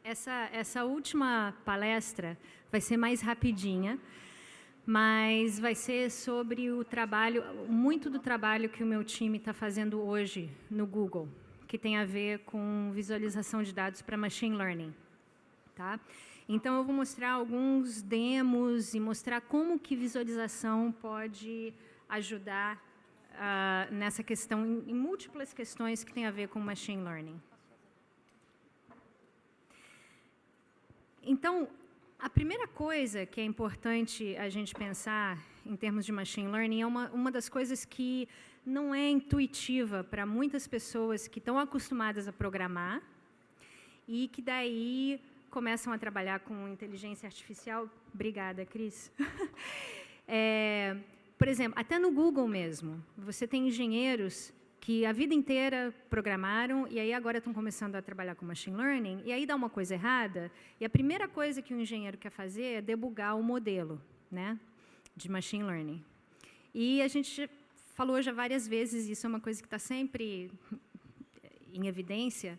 Essa última palestra vai ser mais rapidinha, mas vai ser sobre o trabalho, muito do trabalho que o meu time está fazendo hoje no Google, que tem a ver com visualização de dados para machine learning. Tá? Então, eu vou mostrar alguns demos e mostrar como que visualização pode ajudar nessa questão, em múltiplas questões que tem a ver com machine learning. Então, a primeira coisa que é importante a gente pensar em termos de machine learning é uma das coisas que não é intuitiva para muitas pessoas que estão acostumadas a programar e que daí começam a trabalhar com inteligência artificial. Obrigada, Cris. Por exemplo, até no Google mesmo, você tem engenheiros que a vida inteira programaram e aí agora estão começando a trabalhar com machine learning e aí dá uma coisa errada e a primeira coisa que o engenheiro quer fazer é debugar o modelo, né, de machine learning. E a gente falou já várias vezes, isso é uma coisa que está sempre em evidência.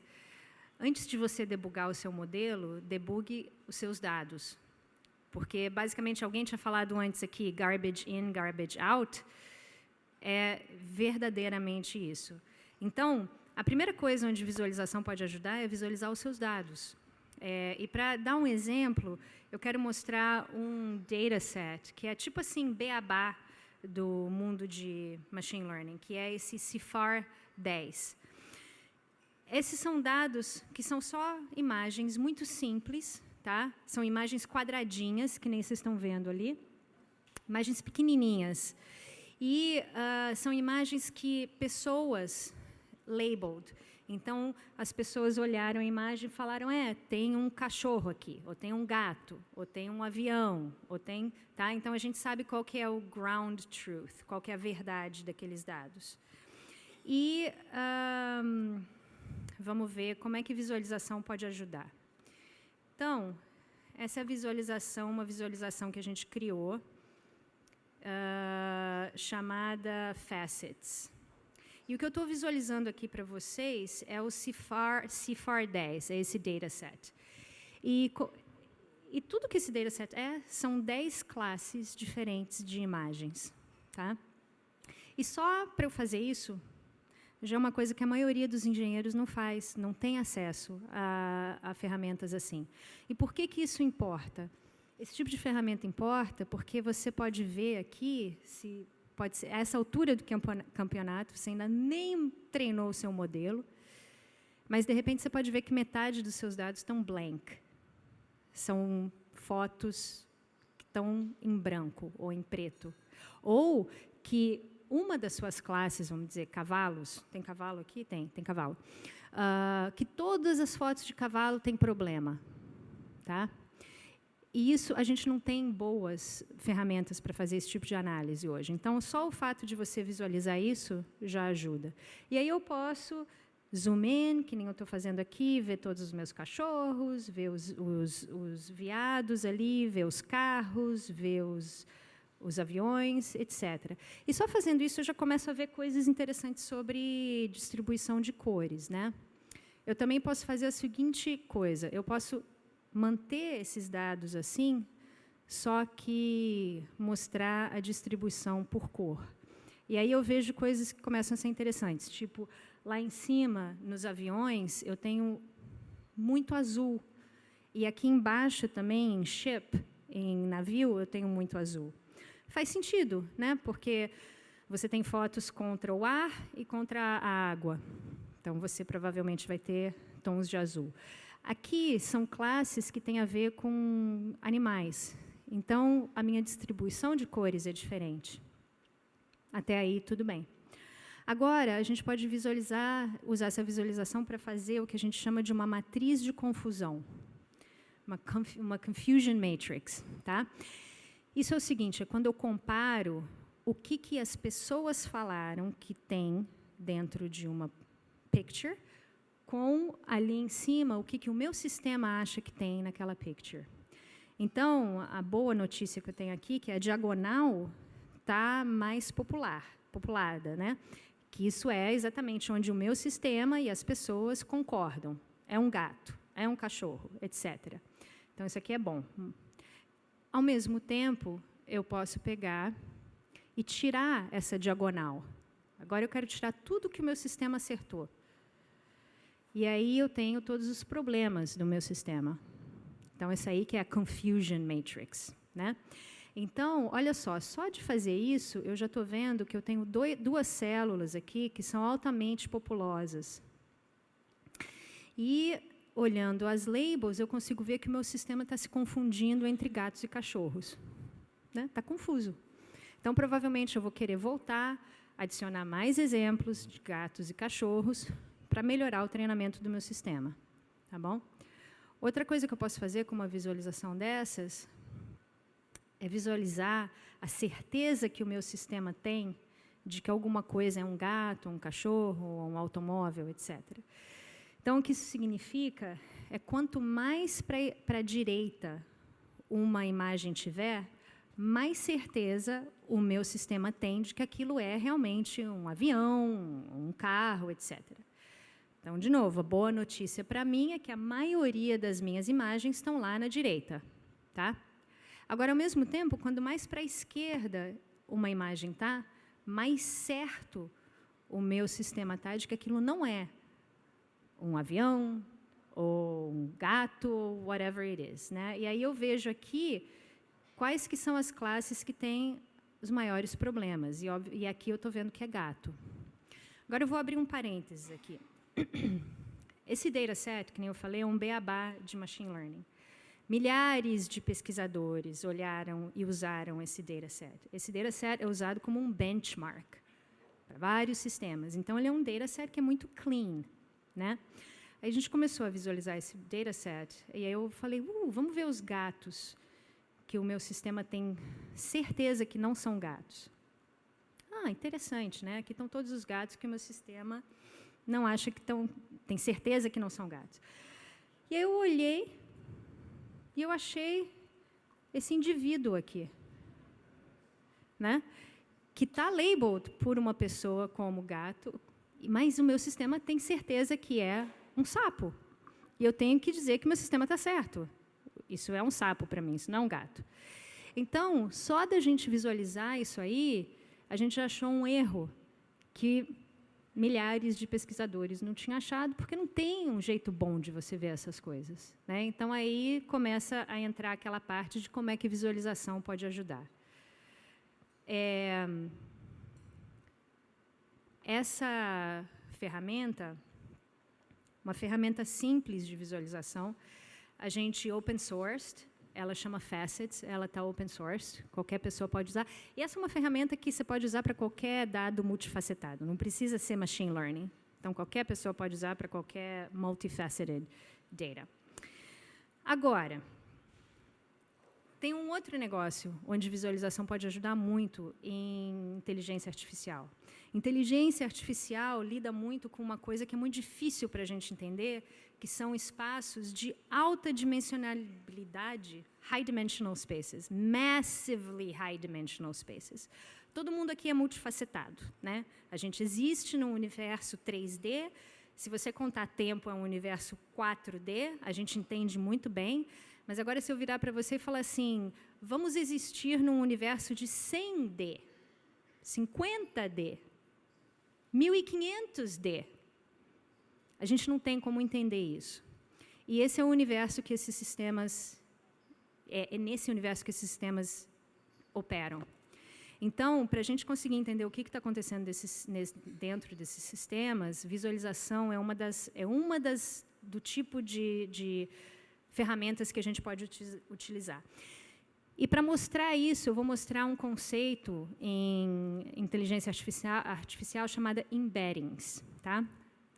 Antes de você debugar o seu modelo, debugue os seus dados. Porque, basicamente, alguém tinha falado antes aqui, garbage in, garbage out, é verdadeiramente isso. Então, a primeira coisa onde visualização pode ajudar é visualizar os seus dados. E para dar um exemplo, eu quero mostrar um dataset, que é tipo assim, beabá do mundo de machine learning, que é esse CIFAR 10. Esses são dados que são só imagens muito simples, tá? São imagens quadradinhas, que nem vocês estão vendo ali, imagens pequenininhas. E são imagens que pessoas labeled. Então, as pessoas olharam a imagem e falaram, tem um cachorro aqui, ou tem um gato, ou tem um avião, ou tem... Tá? Então, a gente sabe qual que é o ground truth, qual que é a verdade daqueles dados. E vamos ver como é que visualização pode ajudar. Então, essa é a visualização, uma visualização que a gente criou, chamada Facets. E o que eu estou visualizando aqui para vocês é o CIFAR 10, é esse dataset. E tudo que esse dataset são 10 classes diferentes de imagens. Tá? E só para eu fazer isso, já é uma coisa que a maioria dos engenheiros não faz, não tem acesso a ferramentas assim. E por que isso importa? Esse tipo de ferramenta importa porque você pode ver aqui, pode ser, a essa altura do campeonato, você ainda nem treinou o seu modelo, mas, de repente, você pode ver que metade dos seus dados estão blank. São fotos que estão em branco ou em preto. Ou que uma das suas classes, vamos dizer, cavalos, tem cavalo aqui? Tem cavalo. Que todas as fotos de cavalo têm problema. Tá? E isso, a gente não tem boas ferramentas para fazer esse tipo de análise hoje. Então, só o fato de você visualizar isso já ajuda. E aí eu posso zoom in, que nem eu estou fazendo aqui, ver todos os meus cachorros, ver os veados ali, ver os carros, ver os aviões, etc. E só fazendo isso, eu já começo a ver coisas interessantes sobre distribuição de cores, né? Eu também posso fazer a seguinte coisa, eu posso manter esses dados assim, só que mostrar a distribuição por cor. E aí eu vejo coisas que começam a ser interessantes, tipo, lá em cima, nos aviões, eu tenho muito azul. E aqui embaixo também, em ship, em navio, eu tenho muito azul. Faz sentido, né? Porque você tem fotos contra o ar e contra a água. Então, você provavelmente vai ter tons de azul. Aqui são classes que têm a ver com animais. Então, a minha distribuição de cores é diferente. Até aí, tudo bem. Agora, a gente pode usar essa visualização para fazer o que a gente chama de uma matriz de confusão. Uma confusion matrix. Tá? Isso é o seguinte, é quando eu comparo o que as pessoas falaram que tem dentro de uma picture com, ali em cima, o que o meu sistema acha que tem naquela picture. Então, a boa notícia que eu tenho aqui, que a diagonal está mais populada, né? Que isso é exatamente onde o meu sistema e as pessoas concordam. É um gato, é um cachorro, etc. Então, isso aqui é bom. Ao mesmo tempo, eu posso pegar e tirar essa diagonal. Agora, eu quero tirar tudo que o meu sistema acertou. E aí, eu tenho todos os problemas do meu sistema. Então, essa aí que é a Confusion Matrix, né? Então, olha só de fazer isso, eu já estou vendo que eu tenho duas células aqui que são altamente populosas. E, olhando as labels, eu consigo ver que o meu sistema está se confundindo entre gatos e cachorros. Está confuso. Então, provavelmente, eu vou querer voltar, adicionar mais exemplos de gatos e cachorros para melhorar o treinamento do meu sistema. Tá bom? Outra coisa que eu posso fazer com uma visualização dessas é visualizar a certeza que o meu sistema tem de que alguma coisa é um gato, um cachorro, um automóvel, etc. Então, o que isso significa é quanto mais para a direita uma imagem tiver, mais certeza o meu sistema tem de que aquilo é realmente um avião, um carro, etc. Então, de novo, a boa notícia para mim é que a maioria das minhas imagens estão lá na direita. Tá? Agora, ao mesmo tempo, quando mais para a esquerda uma imagem está, mais certo o meu sistema está de que aquilo não é um avião, ou um gato, ou whatever it is. Né? E aí eu vejo aqui quais que são as classes que têm os maiores problemas. E aqui eu estou vendo que é gato. Agora, eu vou abrir um parênteses aqui. Esse dataset, que nem eu falei, é um beabá de machine learning. Milhares de pesquisadores olharam e usaram esse dataset. Esse dataset é usado como um benchmark para vários sistemas. Então, ele é um dataset que é muito clean. Né? Aí a gente começou a visualizar esse dataset, e aí eu falei, vamos ver os gatos que o meu sistema tem certeza que não são gatos. Interessante, né? Aqui estão todos os gatos que o meu sistema não acha que tem certeza que não são gatos. E aí eu olhei e eu achei esse indivíduo aqui, né? Que está labeled por uma pessoa como gato, mas o meu sistema tem certeza que é um sapo. E eu tenho que dizer que o meu sistema está certo. Isso é um sapo para mim, isso não é um gato. Então, só da gente visualizar isso aí, a gente já achou um erro que milhares de pesquisadores não tinham achado, porque não tem um jeito bom de você ver essas coisas. Né? Então, aí começa a entrar aquela parte de como é que visualização pode ajudar. Essa ferramenta, uma ferramenta simples de visualização, a gente open sourced, ela chama Facets, ela está open source, qualquer pessoa pode usar. E essa é uma ferramenta que você pode usar para qualquer dado multifacetado, não precisa ser machine learning. Então, qualquer pessoa pode usar para qualquer multifaceted data. Agora, tem um outro negócio onde visualização pode ajudar muito em inteligência artificial. Inteligência artificial lida muito com uma coisa que é muito difícil para a gente entender, que são espaços de alta dimensionalidade, high dimensional spaces, massively high dimensional spaces. Todo mundo aqui é multifacetado, né? A gente existe num universo 3D, se você contar tempo é um universo 4D, a gente entende muito bem, mas agora se eu virar para você e falar assim, vamos existir num universo de 100D, 50D, 1500D, a gente não tem como entender isso. E esse é o universo que esses sistemas, é nesse universo que esses sistemas operam. Então, para a gente conseguir entender o que está acontecendo dentro desses sistemas, visualização é uma das do tipo de ferramentas que a gente pode utilizar. E para mostrar isso, eu vou mostrar um conceito em inteligência artificial chamada embeddings, tá?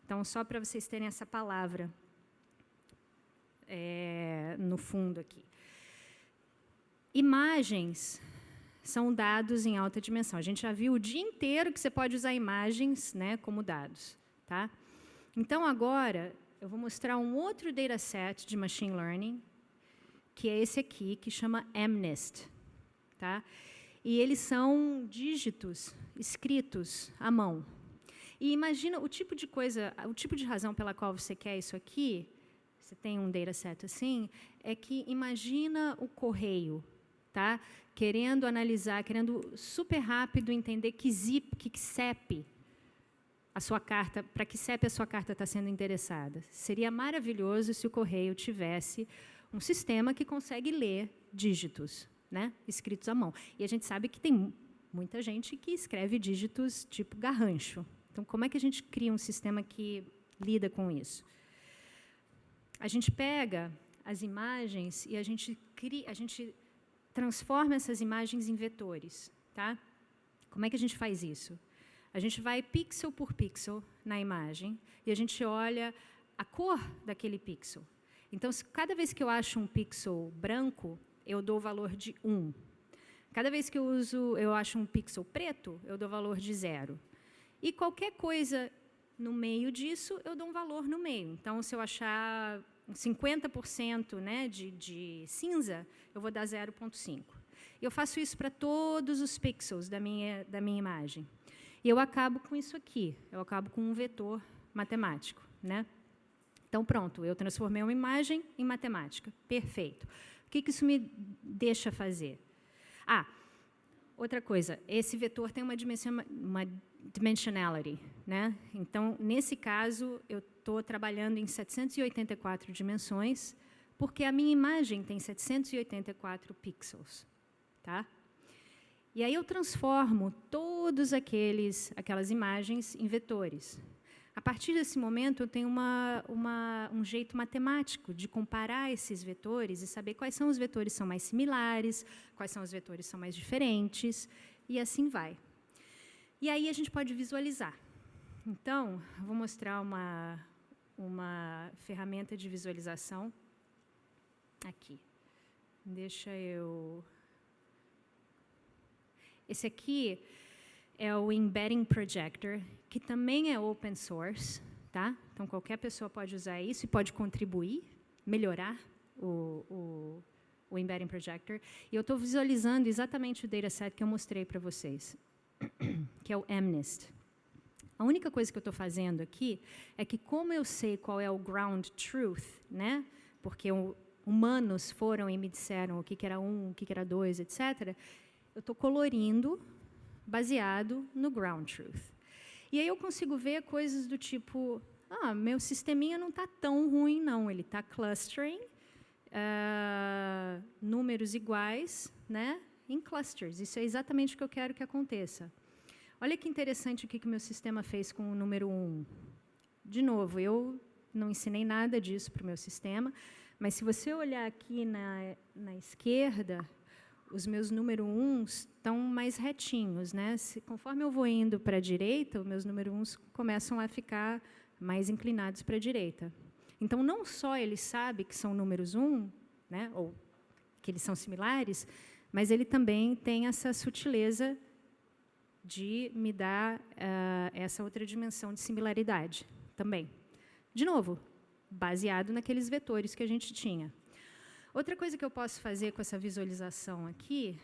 Então, só para vocês terem essa palavra no fundo aqui. Imagens são dados em alta dimensão. A gente já viu o dia inteiro que você pode usar imagens, né, como dados. Tá? Então, agora, eu vou mostrar um outro dataset de machine learning, que é esse aqui, que chama MNIST. Tá? E eles são dígitos escritos à mão. E imagina o tipo de coisa, o tipo de razão pela qual você quer isso aqui, você tem um dataset assim, é que imagina o correio, tá? Querendo analisar, querendo super rápido entender que zip, que CEP a sua carta, para que CEP a sua carta está sendo interessada. Seria maravilhoso se o correio tivesse um sistema que consegue ler dígitos, né, escritos à mão. E a gente sabe que tem muita gente que escreve dígitos tipo garrancho. Então, como é que a gente cria um sistema que lida com isso? A gente pega as imagens e a gente transforma essas imagens em vetores, tá? Como é que a gente faz isso? A gente vai pixel por pixel na imagem e a gente olha a cor daquele pixel. Então, cada vez que eu acho um pixel branco, eu dou o valor de 1. Cada vez que eu acho um pixel preto, eu dou o valor de 0. E qualquer coisa no meio disso, eu dou um valor no meio. Então, se eu achar 50%, né, de cinza, eu vou dar 0,5. Eu faço isso para todos os pixels da minha imagem. E eu acabo com isso aqui. Eu acabo com um vetor matemático, né? Então, pronto, eu transformei uma imagem em matemática. Perfeito. O que isso me deixa fazer? Ah, outra coisa, esse vetor tem uma dimensionality, né? Então, nesse caso, eu estou trabalhando em 784 dimensões, porque a minha imagem tem 784 pixels, tá? E aí eu transformo todas aquelas imagens em vetores. A partir desse momento, eu tenho um jeito matemático de comparar esses vetores e saber quais são os vetores que são mais similares, quais são os vetores que são mais diferentes, e assim vai. E aí a gente pode visualizar. Então, eu vou mostrar uma ferramenta de visualização aqui. Deixa eu... Esse aqui é o Embedding Projector, que também é open source, tá? Então, qualquer pessoa pode usar isso e pode contribuir, melhorar o Embedding Projector. E eu estou visualizando exatamente o dataset que eu mostrei para vocês, que é o MNIST. A única coisa que eu estou fazendo aqui é que, como eu sei qual é o ground truth, né? Porque humanos foram e me disseram o que era 1, o que era 2, etc., eu estou colorindo baseado no ground truth. E aí eu consigo ver coisas do tipo, meu sisteminha não está tão ruim, não. Ele está clustering números iguais, né, em clusters. Isso é exatamente o que eu quero que aconteça. Olha que interessante o que o meu sistema fez com o número 1. De novo, eu não ensinei nada disso para o meu sistema, mas se você olhar aqui na esquerda, os meus número 1 estão mais retinhos, né? Conforme eu vou indo para a direita, os meus número 1 começam a ficar mais inclinados para a direita. Então, não só ele sabe que são números 1, né? Ou que eles são similares, mas ele também tem essa sutileza de me dar essa outra dimensão de similaridade também. De novo, baseado naqueles vetores que a gente tinha. Outra coisa que eu posso fazer com essa visualização aqui,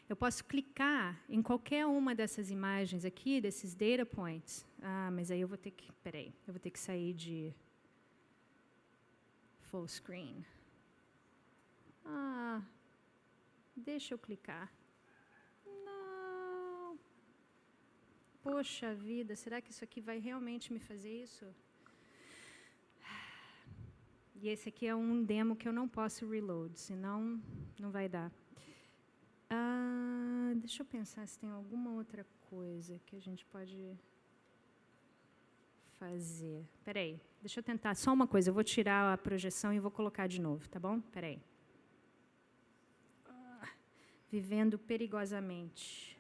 eu posso clicar em qualquer uma dessas imagens aqui, desses data points. Mas aí eu vou ter que, eu vou ter que sair de full screen. Deixa eu clicar. Não. Poxa vida, será que isso aqui vai realmente me fazer isso? E esse aqui é um demo que eu não posso reload, senão não vai dar. Deixa eu pensar se tem alguma outra coisa que a gente pode fazer. Espera aí, deixa eu tentar só uma coisa. Eu vou tirar a projeção e vou colocar de novo, tá bom? Espera aí. Vivendo perigosamente.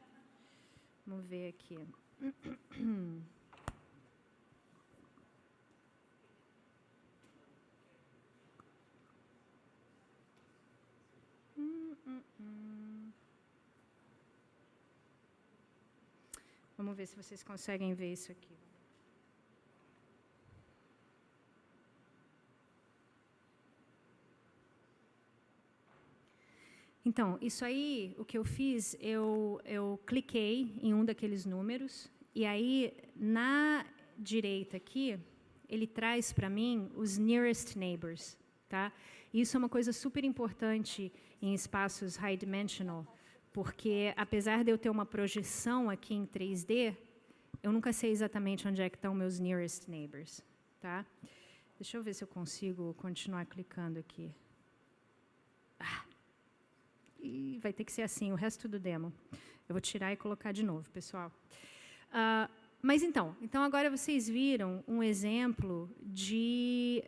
Vamos ver aqui. Vamos ver se vocês conseguem ver isso aqui. Então, isso aí, o que eu fiz, eu cliquei em um daqueles números, e aí, na direita aqui, ele traz para mim os nearest neighbors, tá? Isso é uma coisa super importante em espaços high dimensional, porque apesar de eu ter uma projeção aqui em 3D, eu nunca sei exatamente onde é que estão meus nearest neighbors, tá? Deixa eu ver se eu consigo continuar clicando aqui. E vai ter que ser assim o resto do demo. Eu vou tirar e colocar de novo, pessoal. Mas então agora vocês viram um exemplo de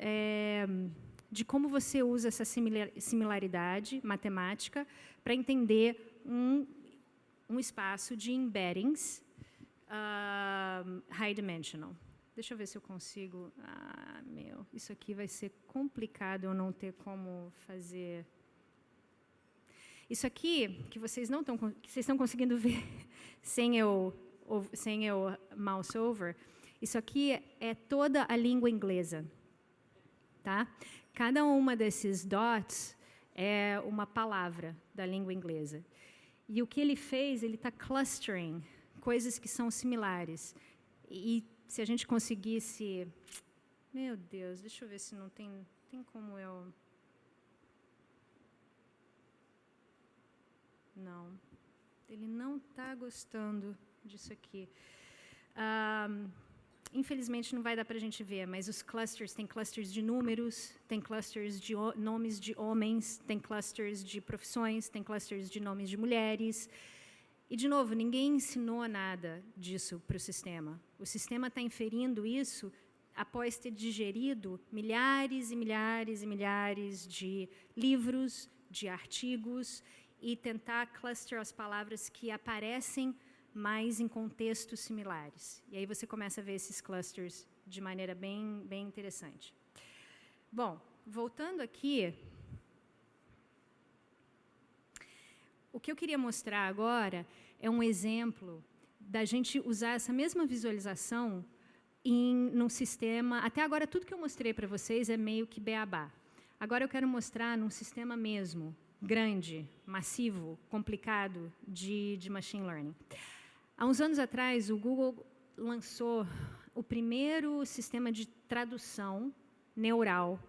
como você usa essa similaridade matemática para entender um espaço de embeddings high dimensional. Deixa eu ver se eu consigo. Isso aqui vai ser complicado eu não ter como fazer. Isso aqui que vocês estão conseguindo ver sem eu mouse over, isso aqui é toda a língua inglesa, tá? Cada uma desses dots é uma palavra da língua inglesa. E o que ele fez, ele está clustering coisas que são similares. E se a gente conseguisse... Meu Deus, deixa eu ver se não tem como eu... Não, ele não está gostando disso aqui. Infelizmente, não vai dar para a gente ver, mas os clusters, tem clusters de números, tem clusters de nomes de homens, tem clusters de profissões, tem clusters de nomes de mulheres. E, de novo, ninguém ensinou nada disso para o sistema. O sistema está inferindo isso após ter digerido milhares e milhares e milhares de livros, de artigos, e tentar cluster as palavras que aparecem mais em contextos similares. E aí você começa a ver esses clusters de maneira bem interessante. Bom, voltando aqui, o que eu queria mostrar agora é um exemplo da gente usar essa mesma visualização num sistema... Até agora, tudo que eu mostrei para vocês é meio que beabá. Agora eu quero mostrar num sistema mesmo, grande, massivo, complicado de machine learning. Há uns anos atrás, o Google lançou o primeiro sistema de tradução neural,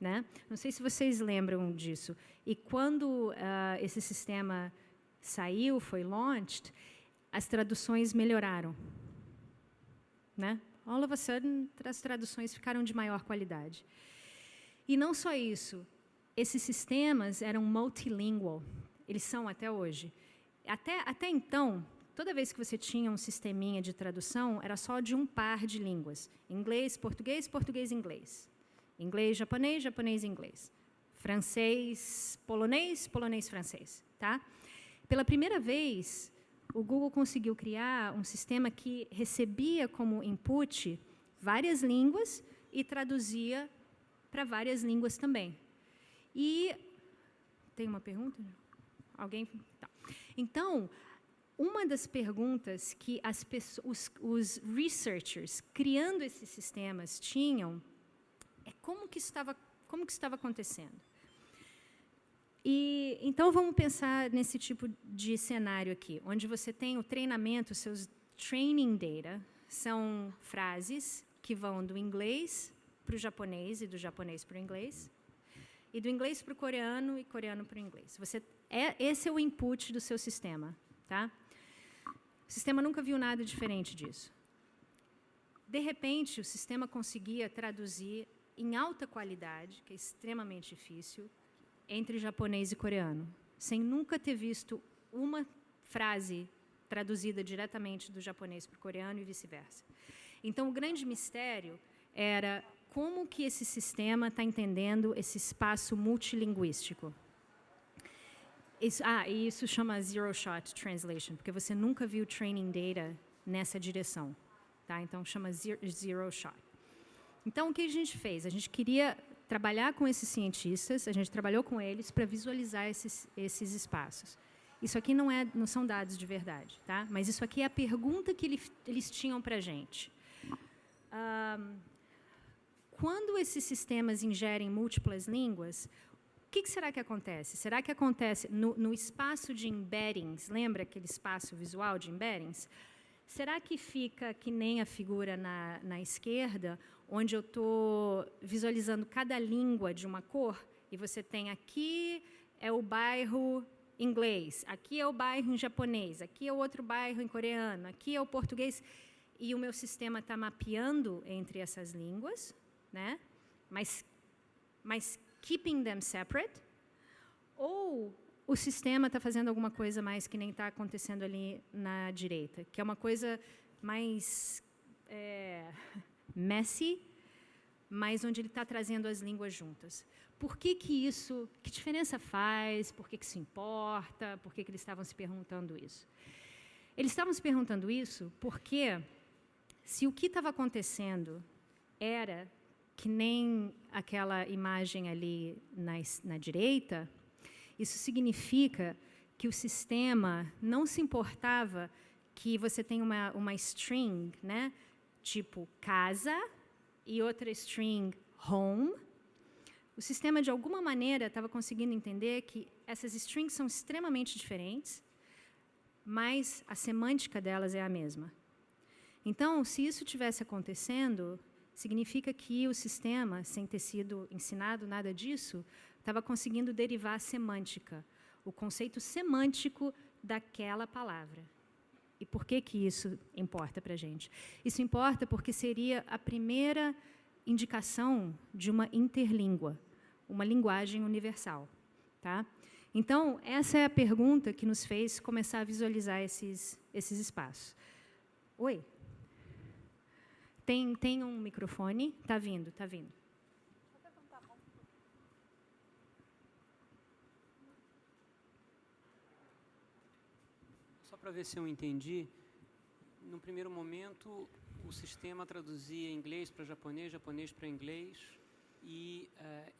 né? Não sei se vocês lembram disso. E quando esse sistema saiu, foi launched, as traduções melhoraram, né? All of a sudden, as traduções ficaram de maior qualidade. E não só isso, esses sistemas eram multilingual, eles são até hoje. Até então, toda vez que você tinha um sisteminha de tradução, era só de um par de línguas. Inglês, português, português, inglês. Inglês, japonês, japonês, inglês. Francês, polonês, polonês, francês. Tá? Pela primeira vez, o Google conseguiu criar um sistema que recebia como input várias línguas e traduzia para várias línguas também. E tem uma pergunta? Alguém? Tá. Então, uma das perguntas que os researchers criando esses sistemas tinham é como que estava acontecendo. E então vamos pensar nesse tipo de cenário aqui, onde você tem o treinamento, seus training data são frases que vão do inglês para o japonês e do japonês para o inglês. E do inglês para o coreano e coreano para o inglês. Esse é o input do seu sistema. Tá? O sistema nunca viu nada diferente disso. De repente, o sistema conseguia traduzir em alta qualidade, que é extremamente difícil, entre japonês e coreano, sem nunca ter visto uma frase traduzida diretamente do japonês para o coreano e vice-versa. Então, o grande mistério era como que esse sistema está entendendo esse espaço multilinguístico. Isso chama zero-shot translation, porque você nunca viu training data nessa direção. Tá? Então, chama zero-shot. Então, o que a gente fez? A gente queria trabalhar com esses cientistas, a gente trabalhou com eles para visualizar esses espaços. Isso aqui não são dados de verdade, tá? Mas isso aqui é a pergunta que eles tinham para a gente. Quando esses sistemas ingerem múltiplas línguas, o que será que acontece? Será que acontece no espaço de embeddings, lembra aquele espaço visual de embeddings? Será que fica que nem a figura na esquerda, onde eu estou visualizando cada língua de uma cor, e você tem aqui é o bairro inglês, aqui é o bairro em japonês, aqui é o outro bairro em coreano, aqui é o português, e o meu sistema está mapeando entre essas línguas, né? Mas keeping them separate, ou o sistema está fazendo alguma coisa mais que nem está acontecendo ali na direita, que é uma coisa mais messy, mas onde ele está trazendo as línguas juntas. Por que isso, que diferença faz, por que isso importa, por que eles estavam se perguntando isso? Eles estavam se perguntando isso porque, se o que estava acontecendo era que nem aquela imagem ali na direita, isso significa que o sistema não se importava que você tem uma string, né, tipo casa, e outra string home. O sistema, de alguma maneira, estava conseguindo entender que essas strings são extremamente diferentes, mas a semântica delas é a mesma. Então, se isso estivesse acontecendo, significa que o sistema, sem ter sido ensinado nada disso, estava conseguindo derivar a semântica, o conceito semântico daquela palavra. E por que isso importa para a gente? Isso importa porque seria a primeira indicação de uma interlíngua, uma linguagem universal. Tá? Então, essa é a pergunta que nos fez começar a visualizar esses espaços. Oi? Tem um microfone? Está vindo, está vindo. Só para ver se eu entendi, no primeiro momento, o sistema traduzia inglês para japonês, japonês para inglês, e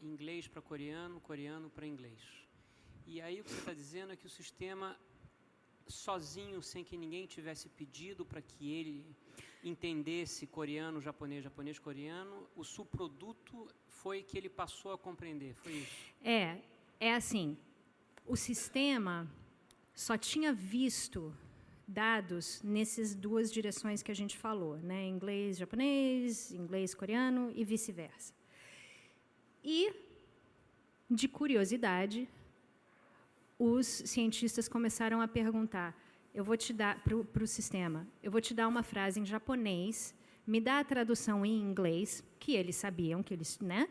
inglês para coreano, coreano para inglês. E aí o que você está dizendo é que o sistema, sozinho, sem que ninguém tivesse pedido para que ele entendesse coreano, japonês, japonês, coreano, o subproduto foi que ele passou a compreender, foi isso? É assim, o sistema só tinha visto dados nessas duas direções que a gente falou, né? Inglês, japonês, inglês, coreano e vice-versa. E, de curiosidade, os cientistas começaram a perguntar, eu vou te dar para o sistema, eu vou te dar uma frase em japonês, me dá a tradução em inglês, que eles sabiam, que eles, né?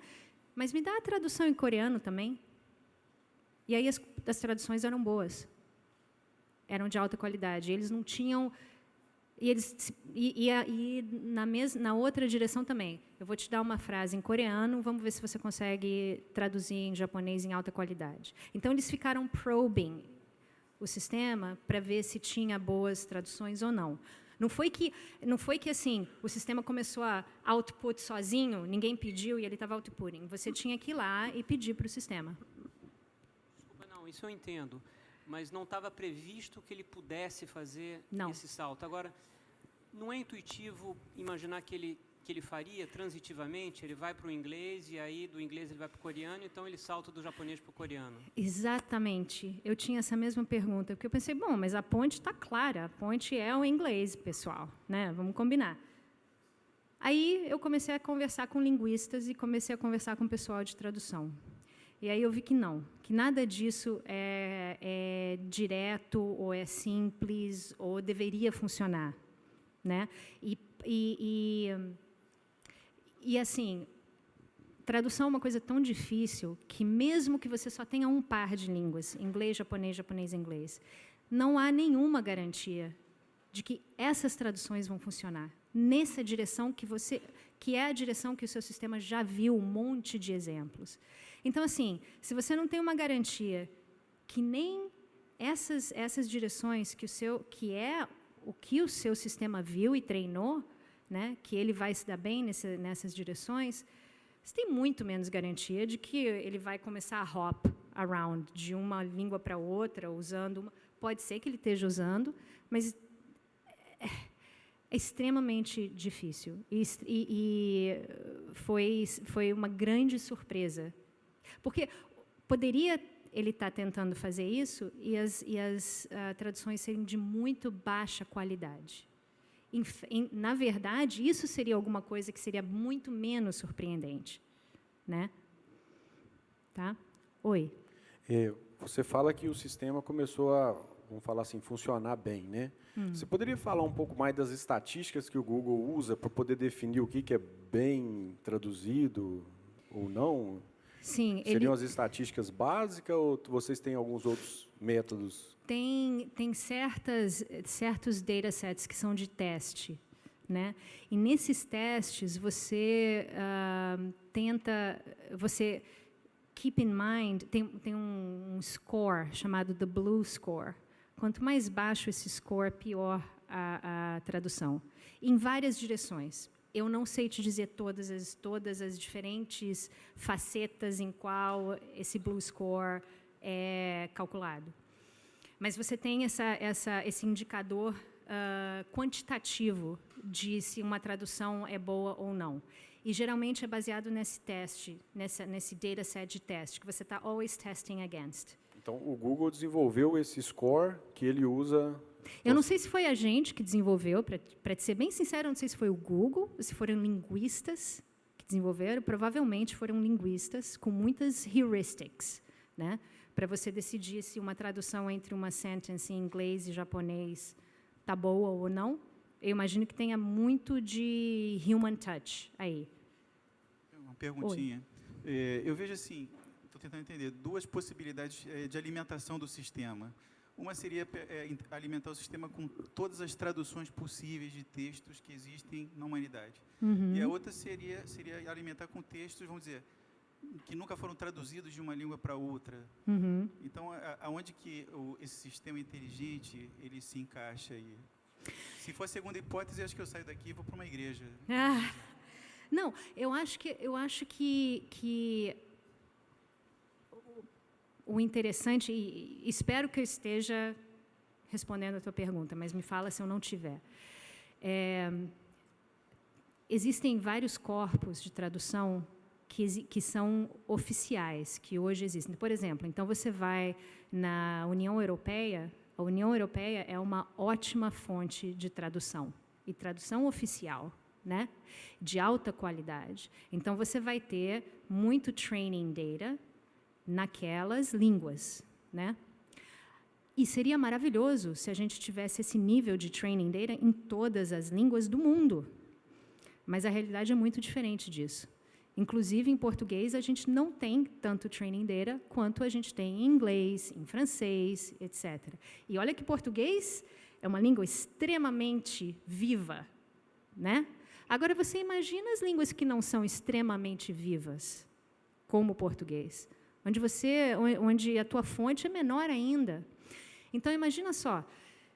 Mas me dá a tradução em coreano também. E aí as traduções eram boas, eram de alta qualidade. Eles não tinham, na outra direção também. Eu vou te dar uma frase em coreano, vamos ver se você consegue traduzir em japonês em alta qualidade. Então eles ficaram probing o sistema para ver se tinha boas traduções ou não. Não foi que assim, o sistema começou a output sozinho, ninguém pediu e ele estava outputting. Você tinha que ir lá e pedir para o sistema. Desculpa, não, isso eu entendo. Mas não estava previsto que ele pudesse fazer esse salto. Agora, não é intuitivo imaginar que ele faria transitivamente? Ele vai para o inglês e aí do inglês ele vai para o coreano, então ele salta do japonês para o coreano. Exatamente. Eu tinha essa mesma pergunta, porque eu pensei, bom, mas a ponte está clara, a ponte é o inglês, pessoal, né? Vamos combinar. Aí eu comecei a conversar com linguistas e comecei a conversar com o pessoal de tradução. E aí eu vi que não, que nada disso é direto, ou é simples, ou deveria funcionar. Né? E assim, tradução é uma coisa tão difícil que mesmo que você só tenha um par de línguas, inglês, japonês, japonês, inglês, não há nenhuma garantia de que essas traduções vão funcionar nessa direção que é a direção que o seu sistema já viu um monte de exemplos. Então, assim, se você não tem uma garantia que nem essas direções que é o que o seu sistema viu e treinou, né, que ele vai se dar bem nessas direções, você tem muito menos garantia de que ele vai começar a hop around de uma língua para outra, usando pode ser que ele esteja usando, mas é extremamente difícil. E foi uma grande surpresa. Porque poderia ele estar tentando fazer isso e as traduções serem de muito baixa qualidade. na verdade, isso seria alguma coisa que seria muito menos surpreendente, né? Tá? Oi. Você fala que o sistema começou a, vamos falar assim, funcionar bem, né? Você poderia falar um pouco mais das estatísticas que o Google usa para poder definir o que é bem traduzido ou não? Sim. Seriam as estatísticas básicas ou vocês têm alguns outros métodos? Tem certos datasets que são de teste, né? E nesses testes você você keep in mind, tem um score chamado the Blue Score. Quanto mais baixo esse score, pior a tradução. Em várias direções. Eu não sei te dizer todas as diferentes facetas em qual esse Blue Score é calculado. Mas você tem esse indicador quantitativo de se uma tradução é boa ou não. E, geralmente, é baseado nesse teste, nesse dataset de teste, que você está always testing against. Então, o Google desenvolveu esse score que ele usa... Eu não sei se foi a gente que desenvolveu, para ser bem sincero, eu não sei se foi o Google, ou se foram linguistas que desenvolveram. Provavelmente foram linguistas com muitas heuristics, né? Para você decidir se uma tradução entre uma sentence em inglês e japonês está boa ou não. Eu imagino que tenha muito de human touch aí. Uma perguntinha. Eu vejo assim, estou tentando entender, duas possibilidades de alimentação do sistema. Uma seria alimentar o sistema com todas as traduções possíveis de textos que existem na humanidade. E a outra seria alimentar com textos, vamos dizer, que nunca foram traduzidos de uma língua para outra. Então, aonde que esse sistema inteligente ele se encaixa aí? Se for a segunda hipótese, acho que eu saio daqui e vou para uma igreja. Não, eu acho que o interessante, e espero que eu esteja respondendo a tua pergunta, mas me fala se eu não tiver. Existem vários corpos de tradução que são oficiais, que hoje existem. Por exemplo, então você vai na União Europeia, a União Europeia é uma ótima fonte de tradução, e tradução oficial, né? De alta qualidade. Então, você vai ter muito training data naquelas línguas, né? E seria maravilhoso se a gente tivesse esse nível de training data em todas as línguas do mundo. Mas a realidade é muito diferente disso. Inclusive, em português, a gente não tem tanto training data quanto a gente tem em inglês, em francês, etc. E olha que português é uma língua extremamente viva, né? Agora, você imagina as línguas que não são extremamente vivas, como o português, onde a tua fonte é menor ainda. Então, imagina só,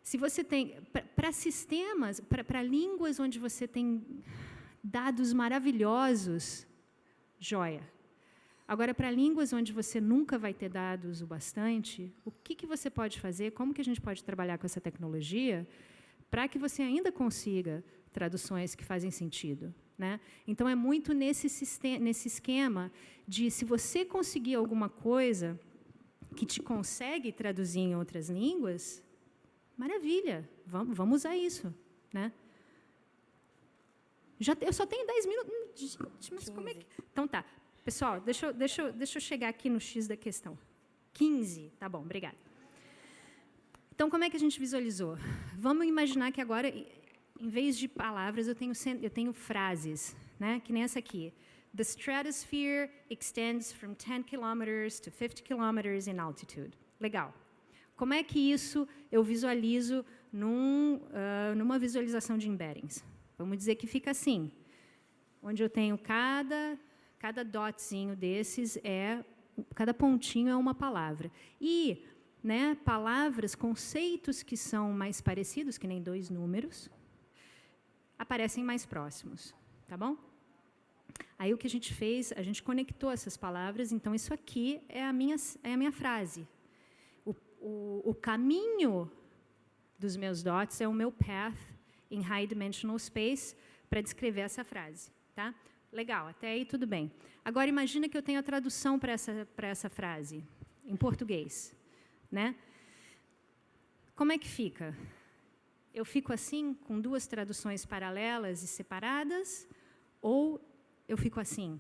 se você tem, para sistemas, para línguas onde você tem dados maravilhosos, joia. Agora, para línguas onde você nunca vai ter dados o bastante, o que você pode fazer, como que a gente pode trabalhar com essa tecnologia para que você ainda consiga traduções que fazem sentido, né? Então, é muito nesse esquema de, se você conseguir alguma coisa que te consegue traduzir em outras línguas, maravilha, vamos usar isso, né? Eu só tenho 10 minutos. Mas como é que... Então, tá. Pessoal, deixa eu chegar aqui no X da questão. 15. Tá bom, obrigada. Então, como é que a gente visualizou? Vamos imaginar que agora, em vez de palavras, eu tenho frases, né? Que nem essa aqui. The stratosphere extends from 10 kilometers to 50 kilometers in altitude. Legal. Como é que isso eu visualizo numa visualização de embeddings? Vamos dizer que fica assim, onde eu tenho cada dotzinho desses, cada pontinho é uma palavra. E, né, palavras, conceitos que são mais parecidos, que nem dois números, aparecem mais próximos, tá bom? Aí o que a gente fez, a gente conectou essas palavras, então isso aqui é a minha frase. O caminho dos meus dots é o meu path em high dimensional space para descrever essa frase, tá? Legal, até aí tudo bem. Agora imagina que eu tenho a tradução para essa frase em português, né? Como é que fica? Eu fico assim, com duas traduções paralelas e separadas, ou eu fico assim,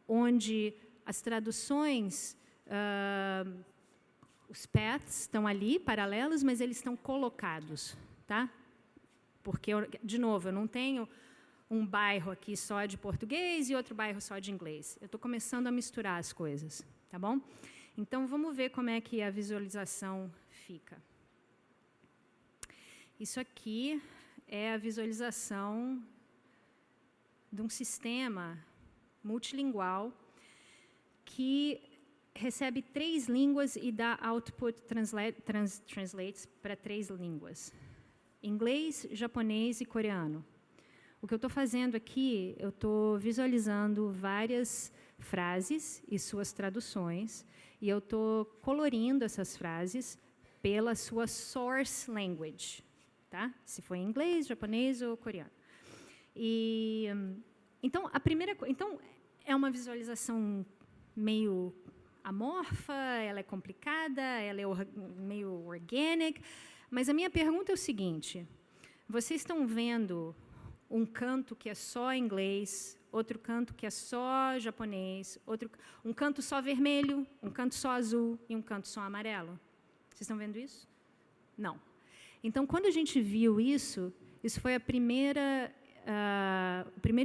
onde as traduções, os paths estão ali, paralelos, mas eles estão colocados, tá? Porque, de novo, eu não tenho um bairro aqui só de português e outro bairro só de inglês. Eu estou começando a misturar as coisas, tá bom? Então, vamos ver como é que a visualização fica. Isso aqui é a visualização de um sistema multilingual que recebe 3 línguas e dá output translates para 3 línguas. Inglês, japonês e coreano. O que eu estou fazendo aqui, eu estou visualizando várias frases e suas traduções, e eu estou colorindo essas frases pela sua source language, tá? Se for em inglês, japonês ou coreano. E então então é uma visualização meio amorfa, ela é complicada, ela é meio organic, mas a minha pergunta é o seguinte: vocês estão vendo um canto que é só inglês, outro canto que é só japonês, um canto só vermelho, um canto só azul e um canto só amarelo? Vocês estão vendo isso? Não. Então, quando a gente viu isso foi o primeiro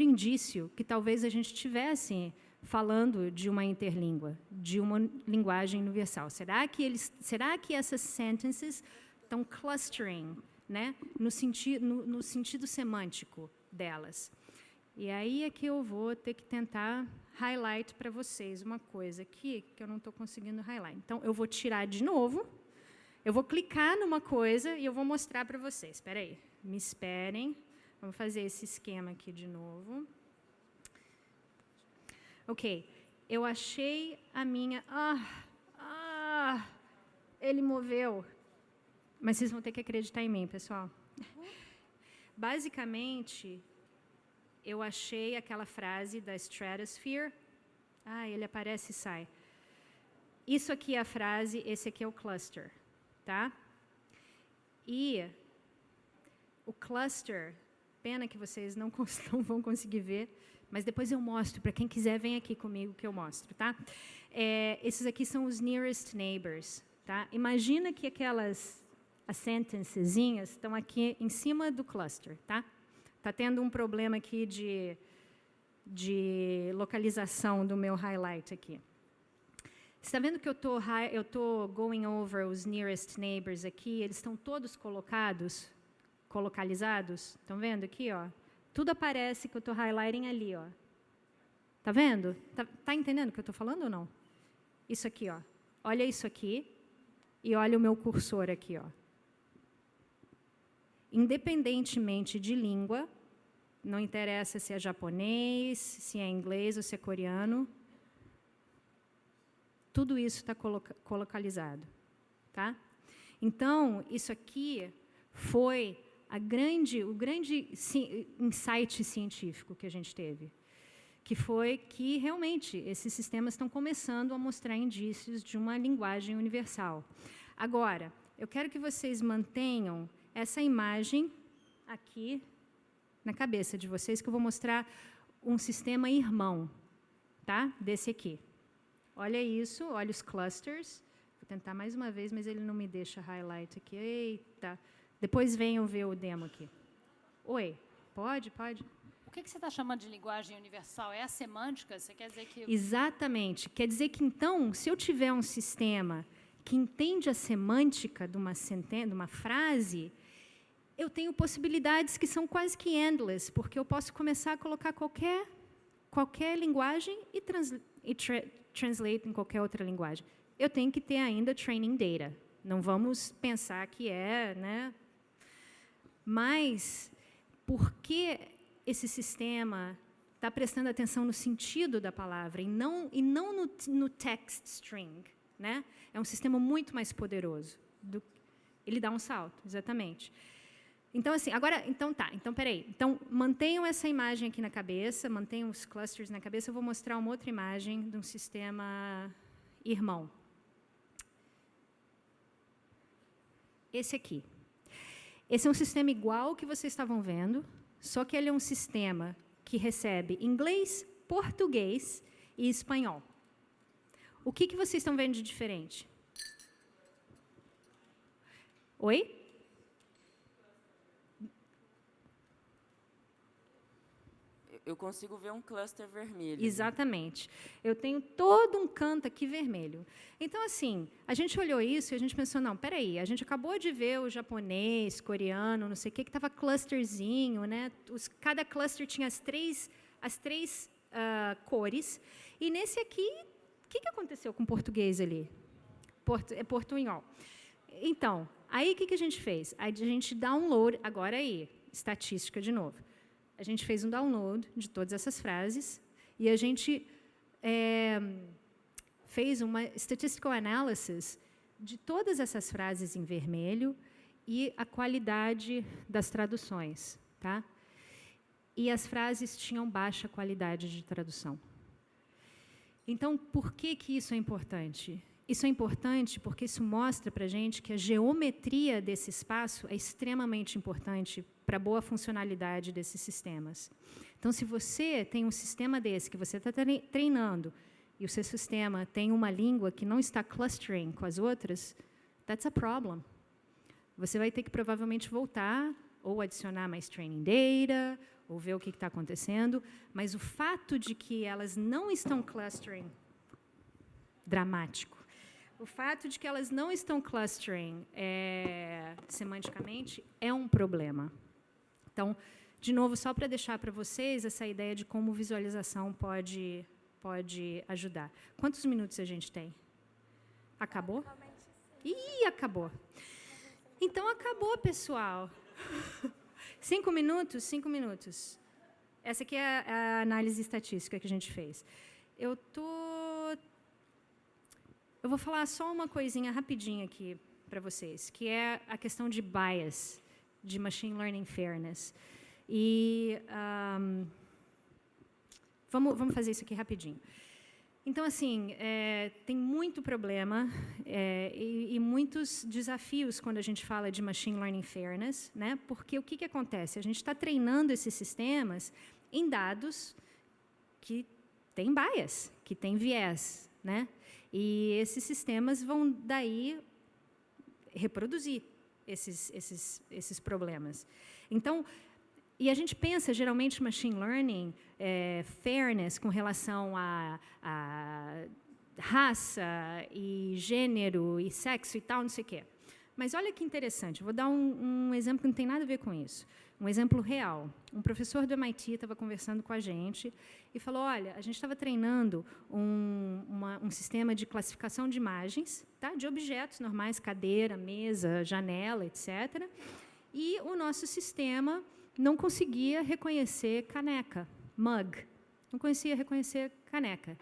indício que talvez a gente estivesse falando de uma interlíngua, de uma linguagem universal. Será que essas sentences estão clustering, né, no sentido semântico delas? E aí é que eu vou ter que tentar highlight para vocês uma coisa aqui que eu não estou conseguindo highlight. Então, eu vou tirar de novo, eu vou clicar numa coisa e eu vou mostrar para vocês. Espera aí, me esperem. Vamos fazer esse esquema aqui de novo. Ok, eu achei a minha... ele moveu. Mas vocês vão ter que acreditar em mim, pessoal. Basicamente, eu achei aquela frase da Stratosphere. Ele aparece e sai. Isso aqui é a frase, esse aqui é o cluster, tá? E o cluster, pena que vocês não vão conseguir ver, mas depois eu mostro, para quem quiser, vem aqui comigo que eu mostro, tá? Esses aqui são os nearest neighbors, tá? Imagina que as sentencezinhas estão aqui em cima do cluster, tá? Está tendo um problema aqui de localização do meu highlight aqui. Você está vendo que eu estou going over os nearest neighbors aqui? Eles estão todos colocalizados? Estão vendo aqui, ó? Tudo aparece que eu estou highlighting ali, ó. Tá vendo? Tá entendendo o que eu estou falando ou não? Isso aqui, ó. Olha isso aqui e olha o meu cursor aqui, ó. Independentemente de língua, não interessa se é japonês, se é inglês ou se é coreano, tudo isso está colocalizado, tá? Então, isso aqui foi o grande insight científico que a gente teve, que foi que, realmente, esses sistemas estão começando a mostrar indícios de uma linguagem universal. Agora, eu quero que vocês mantenham essa imagem aqui na cabeça de vocês, que eu vou mostrar um sistema irmão, tá? Desse aqui. Olha isso, olha os clusters. Vou tentar mais uma vez, mas ele não me deixa highlight aqui. Eita! Depois venham ver o demo aqui. Oi, pode? O que você está chamando de linguagem universal? É a semântica? Você quer dizer que... Exatamente. Quer dizer que, então, se eu tiver um sistema que entende a semântica de uma frase, eu tenho possibilidades que são quase que endless, porque eu posso começar a colocar qualquer linguagem e translate em qualquer outra linguagem. Eu tenho que ter ainda training data. Não vamos pensar que né? Mas, por que esse sistema está prestando atenção no sentido da palavra e não no text string, né? É um sistema muito mais poderoso. Ele dá um salto, exatamente. Então, assim, agora, então, peraí. Então, mantenham essa imagem aqui na cabeça, mantenham os clusters na cabeça. Eu vou mostrar uma outra imagem de um sistema irmão. Esse aqui. Esse é um sistema igual ao que vocês estavam vendo, só que ele é um sistema que recebe inglês, português e espanhol. O que vocês estão vendo de diferente? Oi? Eu consigo ver um cluster vermelho. Exatamente. Eu tenho todo um canto aqui vermelho. Então, assim, a gente olhou isso e a gente pensou, não, peraí, a gente acabou de ver o japonês, coreano, não sei o que estava clusterzinho, né? Cada cluster tinha as três cores. E nesse aqui, o que aconteceu com o português ali? Portunhol. Então, aí o que a gente fez? A gente download, agora aí, estatística de novo. A gente fez um download de todas essas frases e a gente fez uma statistical analysis de todas essas frases em vermelho e a qualidade das traduções, tá? E as frases tinham baixa qualidade de tradução. Então, por que isso é importante? Isso é importante porque isso mostra para a gente que a geometria desse espaço é extremamente importante para a boa funcionalidade desses sistemas. Então, se você tem um sistema desse que você está treinando e o seu sistema tem uma língua que não está clustering com as outras, that's a problem. Você vai ter que provavelmente voltar ou adicionar mais training data, ou ver o que está acontecendo, mas o fato de que elas não estão clustering, dramático. O fato de que elas não estão clustering semanticamente é um problema. Então, de novo, só para deixar para vocês essa ideia de como visualização pode ajudar. Quantos minutos a gente tem? Acabou? Ih, acabou. Então, acabou, pessoal. 5 minutos? 5 minutos. Essa aqui é a análise estatística que a gente fez. Eu vou falar só uma coisinha rapidinho aqui para vocês, que é a questão de bias, de Machine Learning Fairness. E vamos fazer isso aqui rapidinho. Então, assim, tem muito problema e muitos desafios quando a gente fala de Machine Learning Fairness, né? Porque o que acontece? A gente está treinando esses sistemas em dados que têm bias, que têm viés, né? E esses sistemas vão, daí, reproduzir esses problemas. Então, e a gente pensa, geralmente, machine learning, fairness, com relação a raça, e gênero, e sexo e tal, não sei o quê. Mas olha que interessante, vou dar um exemplo que não tem nada a ver com isso. Um exemplo real. Um professor do MIT estava conversando com a gente e falou, olha, a gente estava treinando um sistema de classificação de imagens, tá? De objetos normais, cadeira, mesa, janela, etc. E o nosso sistema não conseguia reconhecer caneca, mug. Não conseguia reconhecer caneca.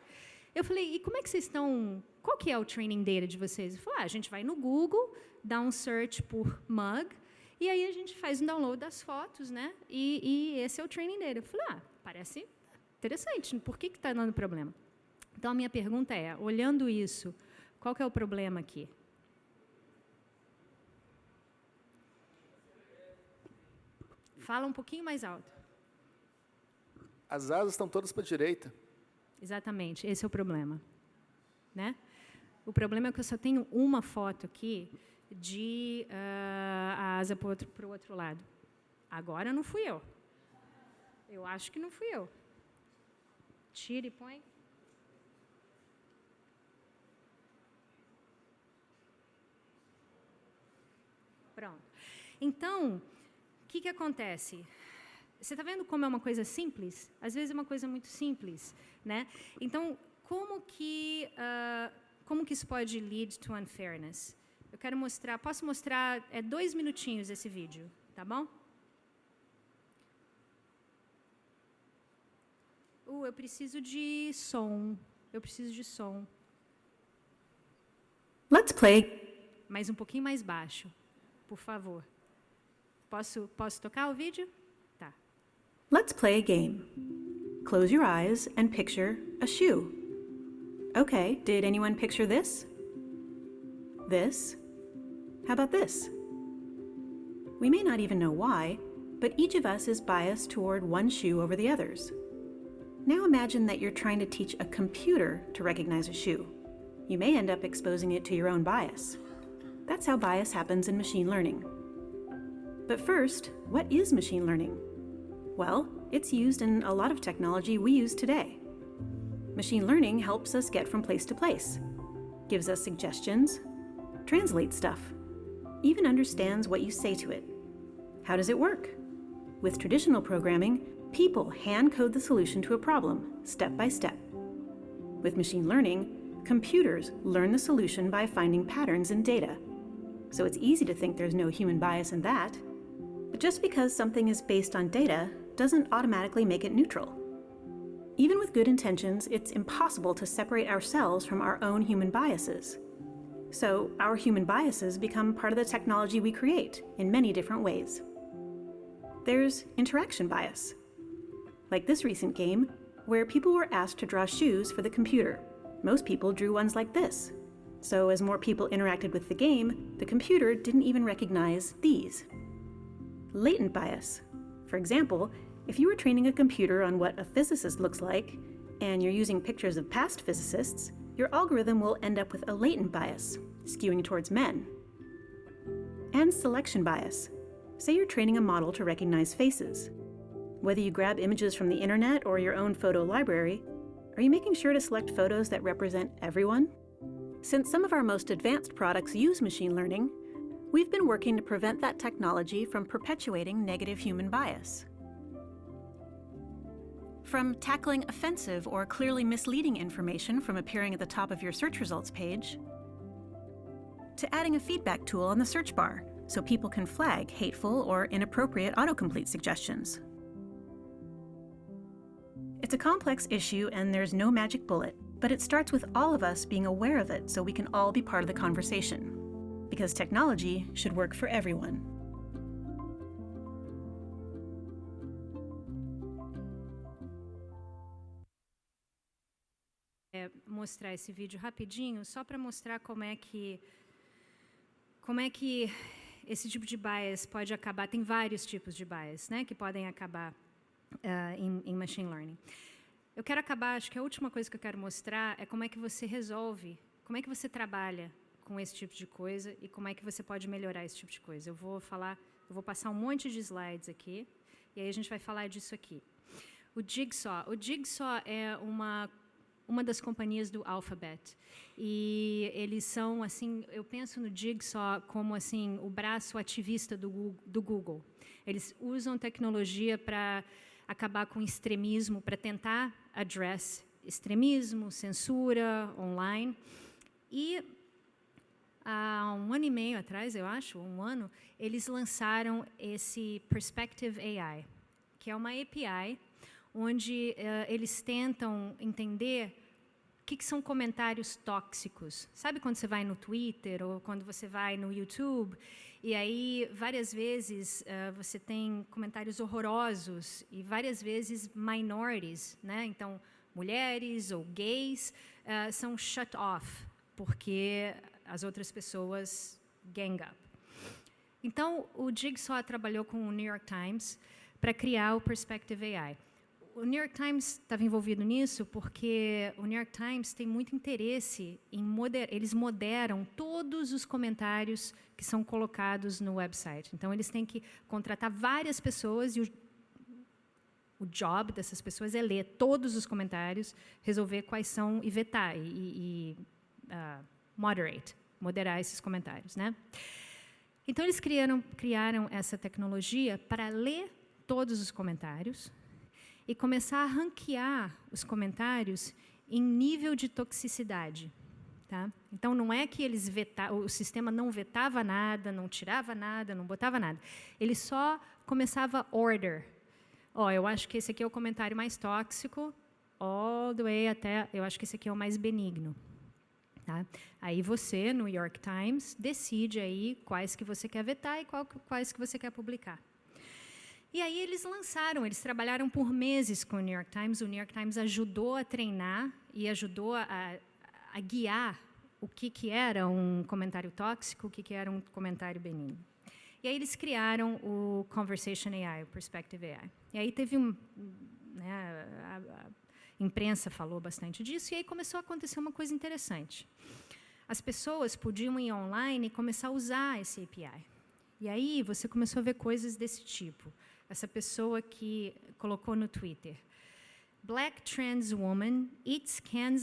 Eu falei, e como é que vocês estão... Qual que é o training data de vocês? Ele falou, a gente vai no Google, dá um search por mug, e aí a gente faz um download das fotos, né? E esse é o training data. Eu falei, parece interessante, por que está dando problema? Então, a minha pergunta é, olhando isso, qual que é o problema aqui? Fala um pouquinho mais alto. As asas estão todas para a direita. Exatamente, esse é o problema, né? O problema é que eu só tenho uma foto aqui de a asa para o outro lado. Agora não fui eu. Eu acho que não fui eu. Tira e põe. Pronto. Então, o que acontece? Você está vendo como é uma coisa simples? Às vezes é uma coisa muito simples, né? Então, como que isso pode lead to unfairness? Eu quero mostrar, posso mostrar 2 minutinhos esse vídeo, tá bom? Eu preciso de som. Eu preciso de som. Let's play. Mas um pouquinho mais baixo, por favor. Posso tocar o vídeo? Tá. Let's play a game. Close your eyes and picture a shoe. Okay, did anyone picture this? This? How about this? We may not even know why, but each of us is biased toward one shoe over the others. Now imagine that you're trying to teach a computer to recognize a shoe. You may end up exposing it to your own bias. That's how bias happens in machine learning. But first, what is machine learning? Well, it's used in a lot of technology we use today. Machine learning helps us get from place to place, gives us suggestions, translates stuff, even understands what you say to it. How does it work? With traditional programming, people hand code the solution to a problem, step by step. With machine learning, computers learn the solution by finding patterns in data. So it's easy to think there's no human bias in that. But just because something is based on data doesn't automatically make it neutral. Even with good intentions, it's impossible to separate ourselves from our own human biases. So our human biases become part of the technology we create in many different ways. There's interaction bias, like this recent game, where people were asked to draw shoes for the computer. Most people drew ones like this. So as more people interacted with the game, the computer didn't even recognize these. Latent bias. For example, if you were training a computer on what a physicist looks like, and you're using pictures of past physicists, your algorithm will end up with a latent bias, skewing towards men. And selection bias. Say you're training a model to recognize faces. Whether you grab images from the internet or your own photo library, are you making sure to select photos that represent everyone? Since some of our most advanced products use machine learning, we've been working to prevent that technology from perpetuating negative human bias. From tackling offensive or clearly misleading information from appearing at the top of your search results page, to adding a feedback tool on the search bar so people can flag hateful or inappropriate autocomplete suggestions. It's a complex issue and there's no magic bullet, but it starts with all of us being aware of it so we can all be part of the conversation. Because technology should work for everyone. Mostrar esse vídeo rapidinho, só para mostrar como é que esse tipo de bias pode acabar. Tem vários tipos de bias, né, que podem acabar em machine learning. Eu quero acabar, acho que a última coisa que eu quero mostrar é como é que você resolve, como é que você trabalha com esse tipo de coisa e como é que você pode melhorar esse tipo de coisa. Eu vou passar um monte de slides aqui e aí a gente vai falar disso aqui. O Jigsaw é uma das companhias do Alphabet e eles são assim, eu penso no Jigsaw como assim o braço ativista do Google. Eles usam tecnologia para acabar com extremismo, para tentar address extremismo, censura online. E há 1 ano e meio atrás, eu acho, 1 ano, eles lançaram esse Perspective AI, que é uma API onde eles tentam entender o que são comentários tóxicos. Sabe quando você vai no Twitter ou quando você vai no YouTube e aí várias vezes você tem comentários horrorosos e várias vezes minorities, né? Então, mulheres ou gays são shut off porque as outras pessoas gang up. Então, o Jigsaw trabalhou com o New York Times para criar o Perspective AI. O New York Times estava envolvido nisso porque o New York Times tem muito interesse em eles moderam todos os comentários que são colocados no website. Então, eles têm que contratar várias pessoas e o job dessas pessoas é ler todos os comentários, resolver quais são e vetar moderar esses comentários, né? Então, eles criaram essa tecnologia para ler todos os comentários e começar a ranquear os comentários em nível de toxicidade. Tá? Então, não é que o sistema não vetava nada, não tirava nada, não botava nada. Ele só começava order. Eu acho que esse aqui é o comentário mais tóxico, all the way até, eu acho que esse aqui é o mais benigno. Tá? Aí você, no New York Times, decide aí quais que você quer vetar e quais que você quer publicar. E aí eles trabalharam por meses com o New York Times. O New York Times ajudou a treinar e ajudou a guiar o que era um comentário tóxico, o que era um comentário benigno. E aí eles criaram o Conversation AI, o Perspective AI. E aí teve né, a imprensa falou bastante disso, e aí começou a acontecer uma coisa interessante. As pessoas podiam ir online e começar a usar esse API. E aí você começou a ver coisas desse tipo. Essa pessoa que colocou no Twitter: Black trans woman eats can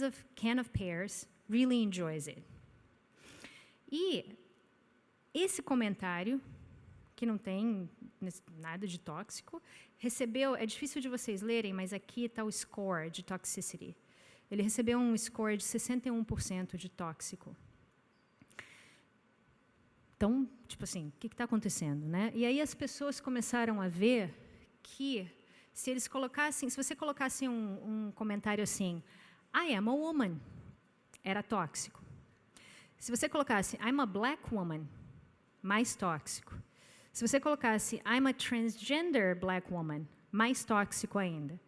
of pears, really enjoys it. E esse comentário, que não tem nada de tóxico, recebeu, é difícil de vocês lerem, mas aqui está o score de toxicity. Ele recebeu um score de 61% de tóxico. Então, tipo assim, o que está acontecendo, né? E aí as pessoas começaram a ver que se você colocasse um comentário assim, I am a woman, era tóxico. Se você colocasse I'm a black woman, mais tóxico. Se você colocasse I'm a transgender black woman, mais tóxico ainda.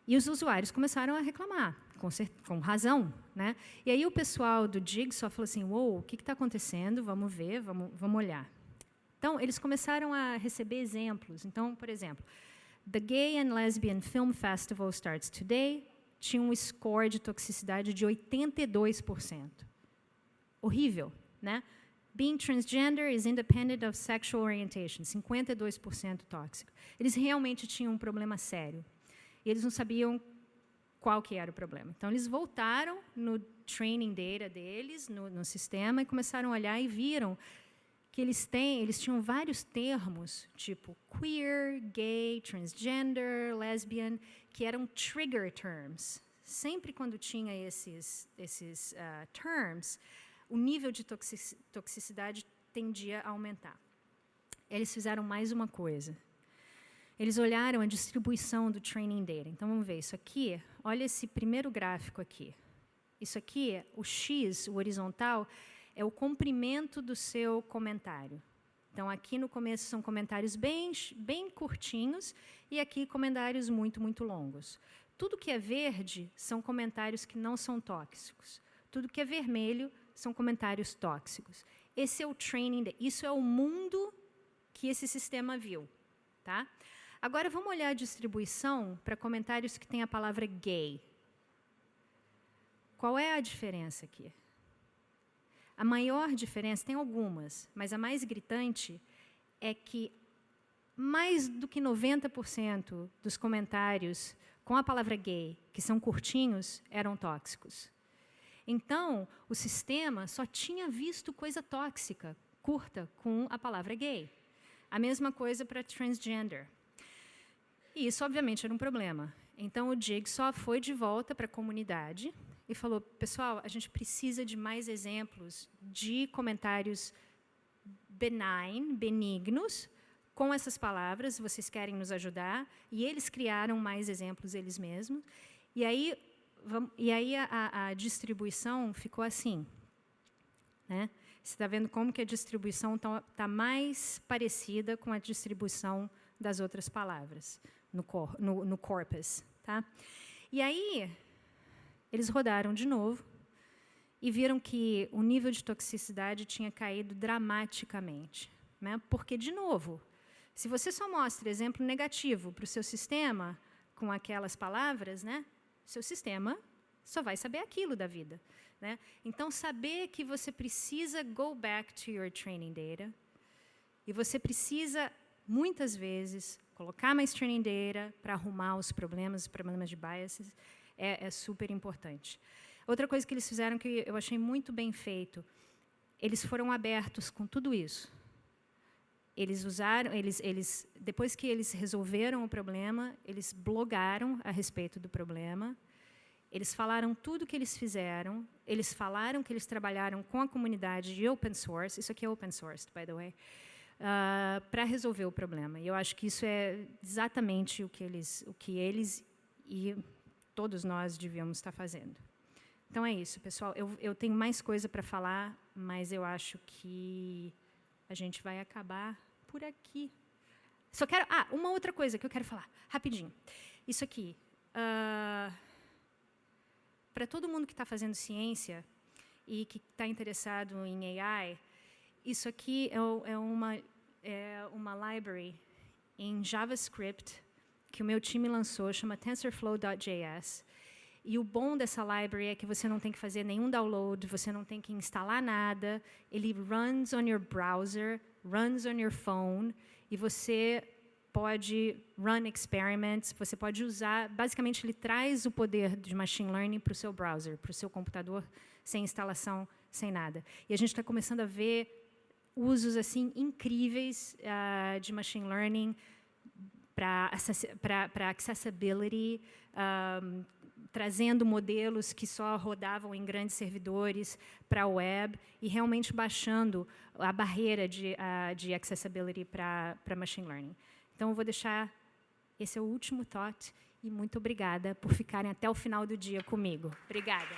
E os usuários começaram a reclamar, com razão, né? E aí o pessoal do Jigsaw falou assim, uou, o que está acontecendo? Vamos ver, vamos olhar. Então, eles começaram a receber exemplos. Então, por exemplo, The Gay and Lesbian Film Festival starts today, tinha um score de toxicidade de 82%. Horrível, né? Being transgender is independent of sexual orientation, 52% tóxico. Eles realmente tinham um problema sério. E eles não sabiam qual que era o problema. Então, eles voltaram no training data deles, no sistema, e começaram a olhar e viram que eles tinham vários termos, tipo queer, gay, transgender, lesbian, que eram trigger terms. Sempre quando tinha esses terms, o nível de toxicidade tendia a aumentar. Eles fizeram mais uma coisa. Eles olharam a distribuição do training data. Então, vamos ver isso aqui. Olha esse primeiro gráfico aqui. Isso aqui, o X, o horizontal, é o comprimento do seu comentário. Então, aqui no começo são comentários bem curtinhos e aqui comentários muito, muito longos. Tudo que é verde são comentários que não são tóxicos. Tudo que é vermelho são comentários tóxicos. Esse é o training, isso é o mundo que esse sistema viu. Tá? Agora, vamos olhar a distribuição para comentários que têm a palavra gay. Qual é a diferença aqui? A maior diferença, tem algumas, mas a mais gritante é que mais do que 90% dos comentários com a palavra gay, que são curtinhos, eram tóxicos. Então, o sistema só tinha visto coisa tóxica, curta, com a palavra gay. A mesma coisa para transgender. E isso, obviamente, era um problema. Então, o Jigsaw foi de volta para a comunidade e falou, pessoal, a gente precisa de mais exemplos de comentários benignos, com essas palavras, vocês querem nos ajudar? E eles criaram mais exemplos eles mesmos. E aí a distribuição ficou assim. Né? Você está vendo como que a distribuição está mais parecida com a distribuição das outras palavras, no corpus. Tá? E aí, eles rodaram de novo e viram que o nível de toxicidade tinha caído dramaticamente. Né? Porque, de novo, se você só mostra exemplo negativo para o seu sistema com aquelas palavras, né, seu sistema só vai saber aquilo da vida. Né? Então, saber que você precisa go back to your training data e você precisa, muitas vezes, colocar mais training data para arrumar os problemas de biases é super importante. Outra coisa que eles fizeram que eu achei muito bem feito, eles foram abertos com tudo isso. Eles usaram, depois que eles resolveram o problema, eles blogaram a respeito do problema, eles falaram tudo o que eles fizeram, eles falaram que eles trabalharam com a comunidade de open source, isso aqui é open source, by the way, para resolver o problema. E eu acho que isso é exatamente o que eles e todos nós devíamos estar fazendo. Então, é isso, pessoal. Eu tenho mais coisa para falar, mas eu acho que a gente vai acabar por aqui. Só quero... uma outra coisa que eu quero falar, rapidinho. Isso aqui. Para todo mundo que está fazendo ciência e que está interessado em AI, isso aqui é uma library em JavaScript que o meu time lançou, chama TensorFlow.js. E o bom dessa library é que você não tem que fazer nenhum download, você não tem que instalar nada. Ele runs on your browser, runs on your phone, e você pode run experiments, você pode usar... Basicamente, ele traz o poder de machine learning para o seu browser, para o seu computador, sem instalação, sem nada. E a gente está começando a ver usos assim incríveis de machine learning para accessibility, trazendo modelos que só rodavam em grandes servidores para a web e realmente baixando a barreira de accessibility para machine learning. Então, eu vou deixar... Esse é o último thought e muito obrigada por ficarem até o final do dia comigo. Obrigada.